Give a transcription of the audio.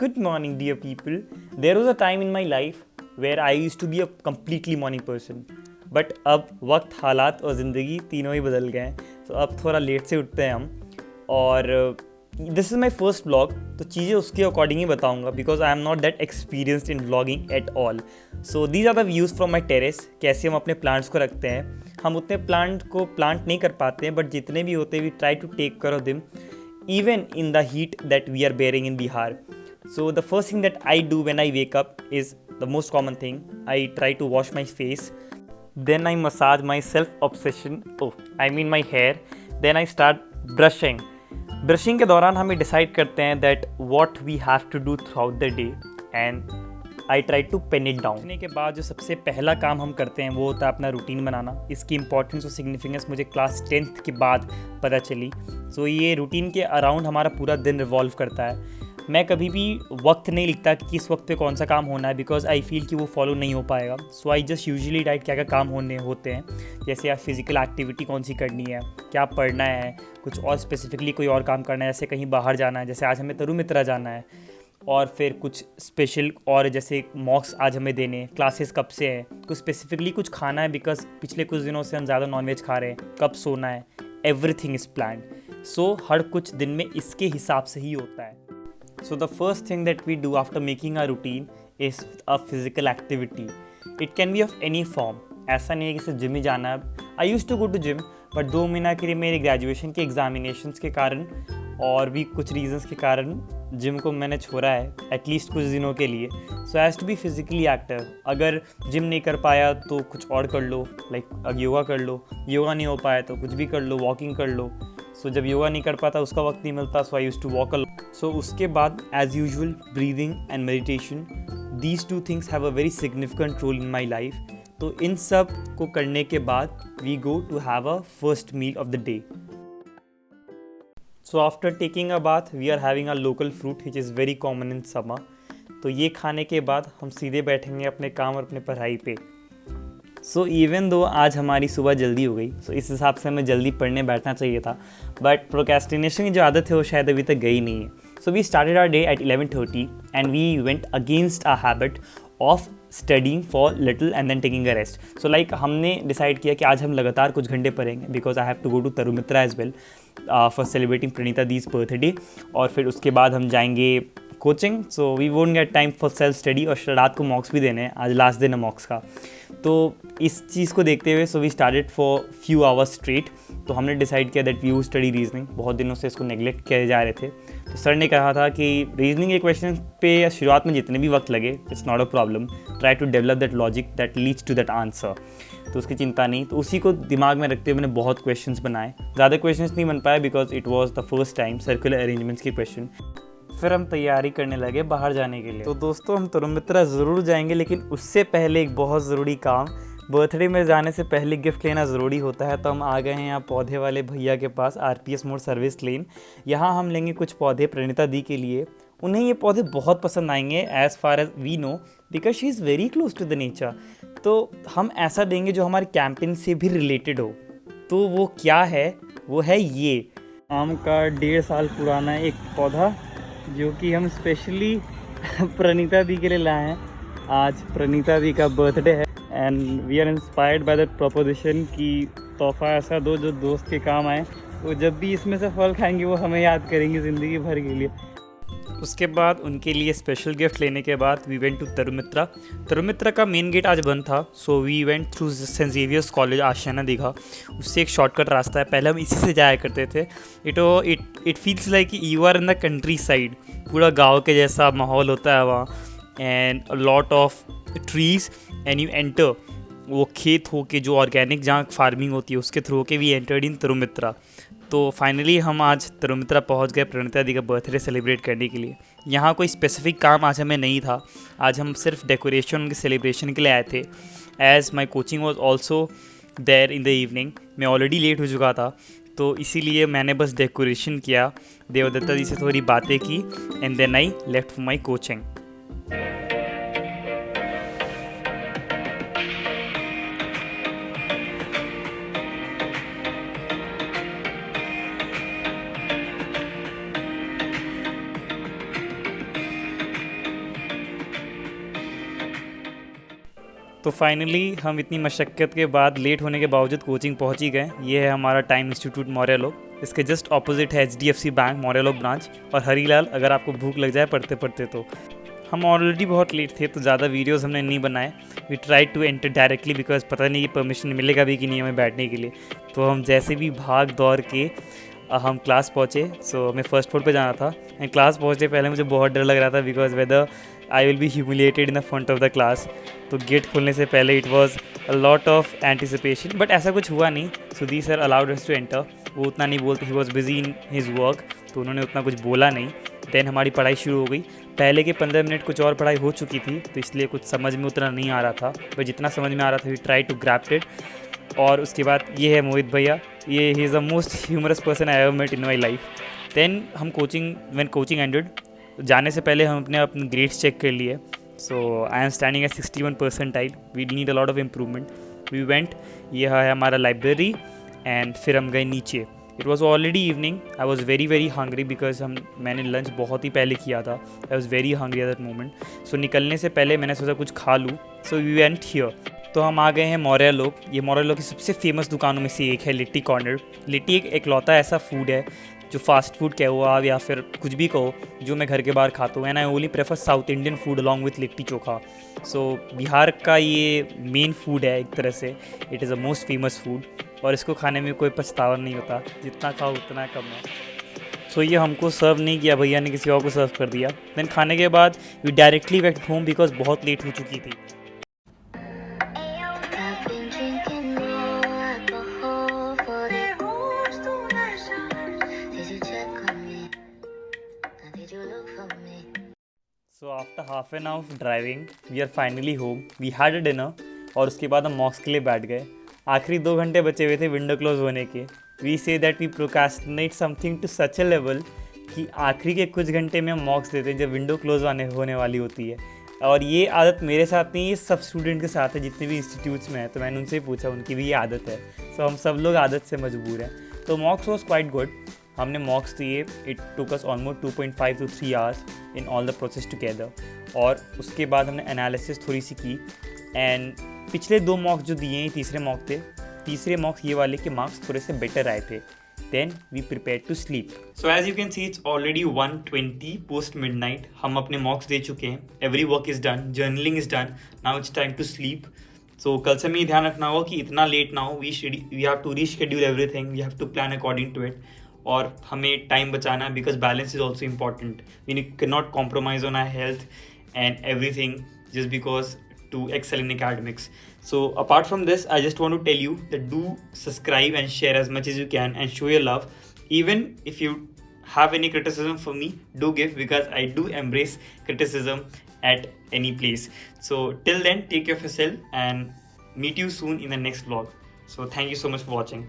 Good morning, dear people. There was a time in my life where I used to be a completely morning person. But अब वक्त, हालात और ज़िंदगी तीनों ही बदल गए हैं, तो अब थोड़ा लेट से उठते हैं हम. और this is my first vlog, तो चीज़ें उसके अकॉर्डिंग ही बताऊँगा because I am not that experienced in vlogging at all. So these are the views from my terrace. कैसे हम अपने प्लांट्स को रखते हैं. हम उतने प्लांट नहीं कर पाते हैं, बट जितने भी होते हैं we try to take care of them even in the heat that we are bearing in Bihar. So the first thing that I do when I wake up is the most common thing. I try to wash my face. Then I massage my self-obsession. My hair. Then I start brushing. Brushing के दौरान हम decide करते हैं that what we have to do throughout the day and I try to pen it down. के बाद जो सबसे पहला काम हम करते हैं वो होता है अपना रूटीन बनाना. इसकी इंपॉर्टेंस और सिग्निफिकेंस मुझे क्लास 10th के बाद पता चली. सो ये रूटीन के अराउंड हमारा पूरा दिन रिवॉल्व करता है. मैं कभी भी वक्त नहीं लिखता कि किस वक्त पे कौन सा काम होना है बिकॉज आई फील कि वो फॉलो नहीं हो पाएगा. सो आई जस्ट यूजुअली राइट क्या क्या काम होते हैं. जैसे आप फिजिकल एक्टिविटी कौन सी करनी है, क्या पढ़ना है, कुछ और स्पेसिफिकली कोई और काम करना है, जैसे कहीं बाहर जाना है, जैसे आज हमें तरुमित्रा जाना है, और फिर कुछ स्पेशल और जैसे मॉक्स आज हमें देने हैं, क्लासेस कब से हैं, कुछ स्पेसिफिकली कुछ खाना है बिकॉज पिछले कुछ दिनों से हम ज़्यादा नॉनवेज खा रहे हैं, कब सोना है, एवरीथिंग इज़ प्लान्ड. सो हर कुछ दिन में इसके हिसाब से ही होता है. So the first thing that we do after making our routine is a physical activity. It can be of any form. ऐसा नहीं है कि सिर्फ जिम ही जाना है. I use to go to gym, but 2 महीना के लिए मेरे ग्रेजुएशन के एग्जामिनेशंस के कारण और भी कुछ रीजंस के कारण जिम को मैंने छोड़ा है एटलीस्ट कुछ दिनों के लिए. So has to be physically active. अगर जिम नहीं कर पाया तो कुछ और कर लो, लाइक योगा कर लो. योगा नहीं हो पाया तो कुछ भी कर लो, वॉकिंग कर लो. सो जब योगा नहीं कर पाता उसका वक्त नहीं मिलता, so I used to walk a lot. So उसके बाद as usual breathing and meditation. These 2 things have a very significant role in my life. तो इन सब को करने के बाद we go to have a first meal of the day. So after taking a bath, we are having a local fruit which is very common in summer. तो ये खाने के बाद हम सीधे बैठेंगे अपने काम और अपने पढ़ाई पे. सो इवन दो आज हमारी सुबह जल्दी हो गई, सो इस हिसाब से हमें जल्दी पढ़ने बैठना चाहिए था, बट प्रोक्रेस्टिनेशन की जो आदत है वो शायद अभी तक गई नहीं है. So we started our day at 11:30 and we went against a habit of studying for little and then taking a rest. So like हमने डिसाइड किया कि आज हम लगातार कुछ घंटे पढ़ेंगे because I have to go to Tarumitra as well for celebrating Pranita दीज बर्थडे. और फिर उसके बाद हम जाएंगे coaching. So we won't get time for self study. और रात को मॉक्स भी देने हैं, आज लास्ट दिन है मॉक्स का. तो इस चीज़ को देखते हुए so we started for few hours straight. तो हमने डिसाइड किया that we would study reasoning. बहुत दिनों से इसको नेग्लेक्ट किए जा रहे थे. तो सर ने कहा था कि रीजनिंग के क्वेश्चन पे शुरुआत में जितने भी वक्त लगे it's not a problem. Try to develop that logic that leads to that answer. तो उसकी चिंता नहीं. तो उसी को दिमाग में रखते हुए मैंने बहुत क्वेश्चंस बनाए. ज़्यादा क्वेश्चंस नहीं बन पाए because it was the first time circular arrangements के क्वेश्चन. फिर हम तैयारी करने लगे बाहर जाने के लिए. तो दोस्तों हम तरुमित्रा ज़रूर जाएंगे, लेकिन उससे पहले एक बहुत ज़रूरी काम. बर्थडे में जाने से पहले गिफ्ट लेना ज़रूरी होता है. तो हम आ गए हैं यहाँ पौधे वाले भैया के पास, RPS मोड़ सर्विस लेन. यहाँ हम लेंगे कुछ पौधे प्रणीता दी के लिए. उन्हें ये पौधे बहुत पसंद आएंगे as far as we know because she is very close to the nature. तो हम ऐसा देंगे जो हमारे कैंपेन से भी रिलेटेड हो. तो वो क्या है, वो है ये आम का 1.5 साल पुराना एक पौधा जो कि हम स्पेशली प्रणीता दी के लिए लाए हैं. आज प्रणीता दी का बर्थडे है and we are inspired by that proposition कि तोहफा ऐसा दो जो दोस्त के काम आए. वो जब भी इसमें से फल खाएंगे वो हमें याद करेंगे ज़िंदगी भर के लिए. उसके बाद उनके लिए स्पेशल गिफ्ट लेने के बाद we went to Tarumitra. Tarumitra का मेन गेट आज बंद था. So we went through saint Xavier's college Ashiana Digha. उससे एक शॉर्टकट रास्ता है, पहले हम इसी से जाया करते थे. It feels like you are in the countryside. पूरा गाँव के जैसा माहौल होता है वहाँ and a lot of trees and you enter. वो खेत हो के जो ऑर्गेनिक जहाँ फार्मिंग होती है उसके थ्रू होके वी एंटर्ड इन तरुमित्रा. तो फाइनली हम आज तरुमित्रा पहुंच गए प्रणीता दी का बर्थडे सेलिब्रेट करने के लिए. यहाँ कोई स्पेसिफिक काम आज हमें नहीं था. आज हम सिर्फ डेकोरेशन के सेलिब्रेशन के लिए आए थे. As my coaching was also there in the evening. मैं ऑलरेडी लेट हो चुका था, तो इसीलिए मैंने बस डेकोरेशन किया, देवदत्ता जी से थोड़ी बातें की and then I left for my coaching. तो फाइनली हम इतनी मशक्क़त के बाद लेट होने के बावजूद कोचिंग पहुंच ही गए। ये है हमारा टाइम इंस्टीट्यूट मौर्यलोक। इसके जस्ट ऑपोजिट है HDFC बैंक मौर्यलोक ब्रांच। और हरीलाल, अगर आपको भूख लग जाए पढ़ते पढ़ते तो हम ऑलरेडी बहुत लेट थे, तो ज़्यादा वीडियोस हमने नहीं बनाए। We try to enter directly because पता नहीं कि परमिशन मिलेगा भी कि नहीं हमें बैठने के लिए। तो हम जैसे भी भाग दौड़ के हम क्लास पहुँचे। सो हमें फर्स्ट फ्लोर पे जाना था एंड क्लास पहुँचने पहले मुझे बहुत डर लग रहा था because whether I will be humiliated in the front of the class. तो गेट खोलने से पहले it was a lot of anticipation, but ऐसा कुछ हुआ नहीं। Sudhir sir allowed us to enter. वो उतना नहीं बोलते, he was busy in his work, तो उन्होंने उतना कुछ बोला नहीं। देन हमारी पढ़ाई शुरू हो गई। पहले के 15 मिनट कुछ और पढ़ाई हो चुकी थी, तो इसलिए कुछ समझ में उतना नहीं आ रहा था, बट जितना समझ में आ रहा था we try to grab it. और उसके बाद ये है मोहित भैया। ये he is the most humorous person I ever met in my life. Then हम कोचिंग एंडेड, जाने से पहले हम अपने ग्रेड्स चेक कर लिए। So I am standing at 61 percentile. We need a lot of improvement. We went, यह है हमारा लाइब्रेरी एंड फिर हम गए नीचे। It was already evening. I was very hungry because मैंने लंच बहुत ही पहले किया था। I was very hungry at that moment. So निकलने से पहले मैंने सोचा कुछ खा लूँ। So we went here. तो हम आ गए हैं मौर्यलोक। ये मौर्यलोक की सबसे फेमस दुकानों में से एक है लिट्टी कॉर्नर। लिट्टी एक इकलौता ऐसा फूड है जो फास्ट फूड कहो आप या फिर कुछ भी कहो, जो मैं घर के बाहर खाता हूँ। And I only prefer south Indian food along with litti chokha. So Bihar का ये मेन फूड है एक तरह से। It is a most famous food और इसको खाने में कोई पछतावा नहीं होता, जितना खाओ उतना कम है। सो ये हमको सर्व नहीं किया भैया ने, किसी और को सर्व कर दिया। देन खाने के बाद we directly went home because बहुत लेट हो चुकी थी। So after half an hour of driving, we are finally home. We had a dinner और उसके बाद हम मॉक्स के लिए बैठ गए। आखिरी 2 घंटे बचे हुए थे विंडो क्लोज होने के। We say that we procrastinate something to such a level कि आखिरी के कुछ घंटे में हम मॉक्स देते हैं जब विंडो क्लोज होने वाली होती है। और ये आदत मेरे साथ नहीं, ये सब स्टूडेंट के साथ है जितने भी इंस्टीट्यूट्स में है। तो मैंने उनसे पूछा, उनकी भी ये आदत है। सो हम सब लोग आदत से मजबूर हैं। तो मॉक्स वॉज क्वाइट गुड। हमने मॉक्स दिए। It took us almost 2.5 to 3 hours in all the process together. और उसके बाद हमने एनालिसिस थोड़ी सी की। एंड पिछले 2 मॉक्स जो दिए हैं तीसरे मॉक थे, तीसरे मॉक्स ये वाले के मार्क्स थोड़े से बेटर आए थे। Then we prepare to sleep. So as you can see it's already 1:20 post midnight. हम अपने मॉक्स दे चुके हैं। Every work is done, journaling is done. Now it's time to sleep. So कल से हमें ये ध्यान रखना होगा कि इतना लेट ना हो। We have to reschedule everything, we have to plan according to it. और हमें टाइम बचाना है because balance is also important. We can not compromise on our health and everything just because to excel in academics. So apart from this, I just want to tell you that do subscribe and share as much as you can and show your love. Even if you have any criticism for me, do give, because I do embrace criticism at any place. So till then, take care of yourself and meet you soon in the next vlog. So thank you so much for watching.